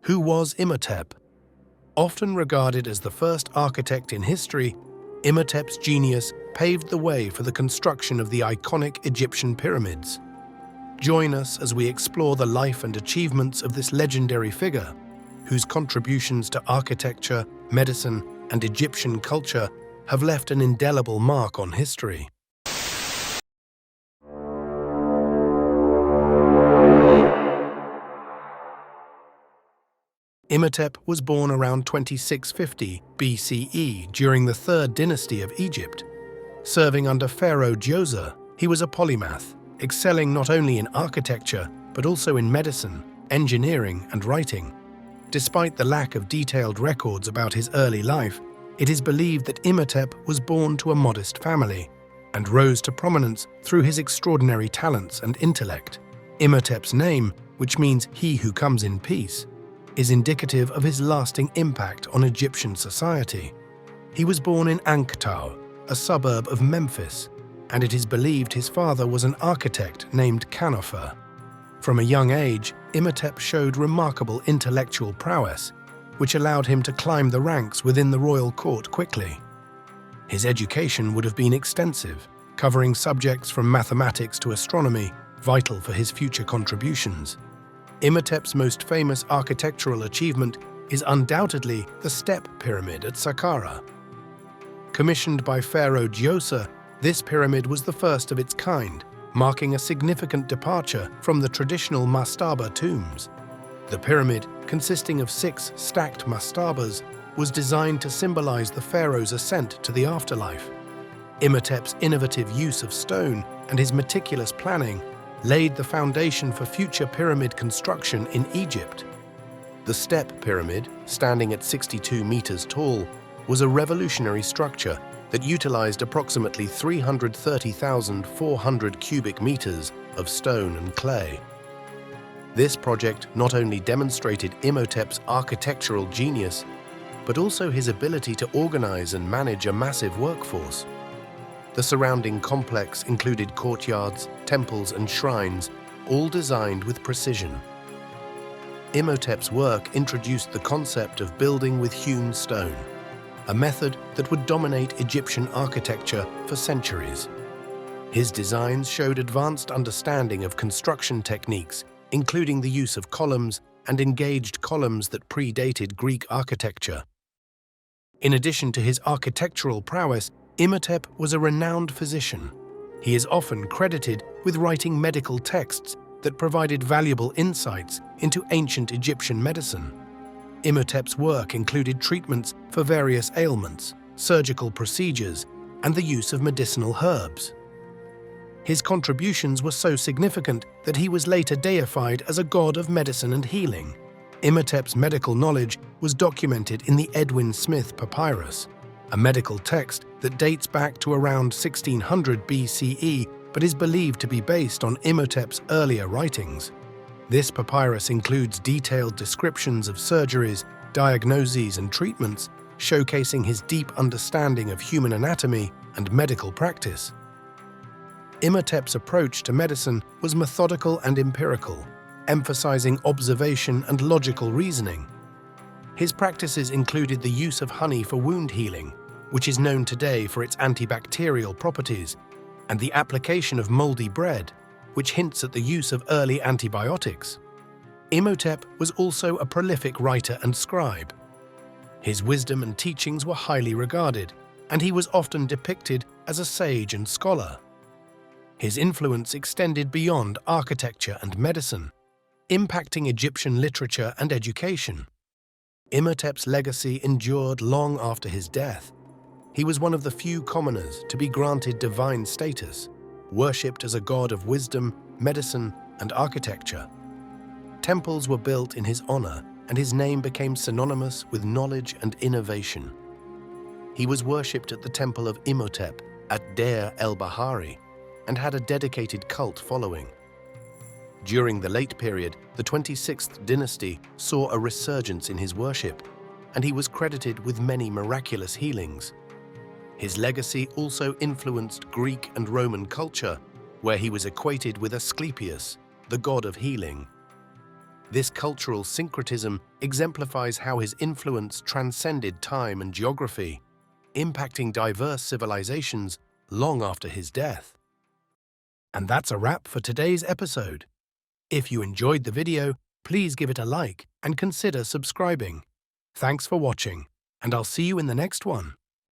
Who was Imhotep? Often regarded as the first architect in history, Imhotep's genius paved the way for the construction of the iconic Egyptian pyramids. Join us as we explore the life and achievements of this legendary figure, whose contributions to architecture, medicine, and Egyptian culture have left an indelible mark on history. Imhotep was born around 2650 BCE during the Third Dynasty of Egypt. Serving under Pharaoh Djoser, he was a polymath, excelling not only in architecture but also in medicine, engineering, and writing. Despite the lack of detailed records about his early life, it is believed that Imhotep was born to a modest family and rose to prominence through his extraordinary talents and intellect. Imhotep's name, which means "he who comes in peace," is indicative of his lasting impact on Egyptian society. He was born in Anktau, a suburb of Memphis, and it is believed his father was an architect named Kanofer. From a young age, Imhotep showed remarkable intellectual prowess, which allowed him to climb the ranks within the royal court quickly. His education would have been extensive, covering subjects from mathematics to astronomy, vital for his future contributions. Imhotep's most famous architectural achievement is undoubtedly the Step Pyramid at Saqqara. Commissioned by Pharaoh Djoser, this pyramid was the first of its kind, marking a significant departure from the traditional mastaba tombs. The pyramid, consisting of 6 stacked mastabas, was designed to symbolize the pharaoh's ascent to the afterlife. Imhotep's innovative use of stone and his meticulous planning laid the foundation for future pyramid construction in Egypt. The Step Pyramid, standing at 62 meters tall, was a revolutionary structure that utilized approximately 330,400 cubic meters of stone and clay. This project not only demonstrated Imhotep's architectural genius, but also his ability to organize and manage a massive workforce. The surrounding complex included courtyards, temples, and shrines, all designed with precision. Imhotep's work introduced the concept of building with hewn stone, a method that would dominate Egyptian architecture for centuries. His designs showed advanced understanding of construction techniques, including the use of columns and engaged columns that predated Greek architecture. In addition to his architectural prowess, Imhotep was a renowned physician. He is often credited with writing medical texts that provided valuable insights into ancient Egyptian medicine. Imhotep's work included treatments for various ailments, surgical procedures, and the use of medicinal herbs. His contributions were so significant that he was later deified as a god of medicine and healing. Imhotep's medical knowledge was documented in the Edwin Smith Papyrus, a medical text that dates back to around 1600 BCE but is believed to be based on Imhotep's earlier writings. This papyrus includes detailed descriptions of surgeries, diagnoses, and treatments, showcasing his deep understanding of human anatomy and medical practice. Imhotep's approach to medicine was methodical and empirical, emphasizing observation and logical reasoning. His practices included the use of honey for wound healing, which is known today for its antibacterial properties, and the application of moldy bread, which hints at the use of early antibiotics. Imhotep was also a prolific writer and scribe. His wisdom and teachings were highly regarded, and he was often depicted as a sage and scholar. His influence extended beyond architecture and medicine, impacting Egyptian literature and education. Imhotep's legacy endured long after his death. He was one of the few commoners to be granted divine status, worshipped as a god of wisdom, medicine, and architecture. Temples were built in his honor, and his name became synonymous with knowledge and innovation. He was worshipped at the temple of Imhotep at Deir el-Bahari and had a dedicated cult following. During the late period, the 26th dynasty saw a resurgence in his worship, and he was credited with many miraculous healings. His legacy also influenced Greek and Roman culture, where he was equated with Asclepius, the god of healing. This cultural syncretism exemplifies how his influence transcended time and geography, impacting diverse civilizations long after his death. And that's a wrap for today's episode. If you enjoyed the video, please give it a like and consider subscribing. Thanks for watching, and I'll see you in the next one.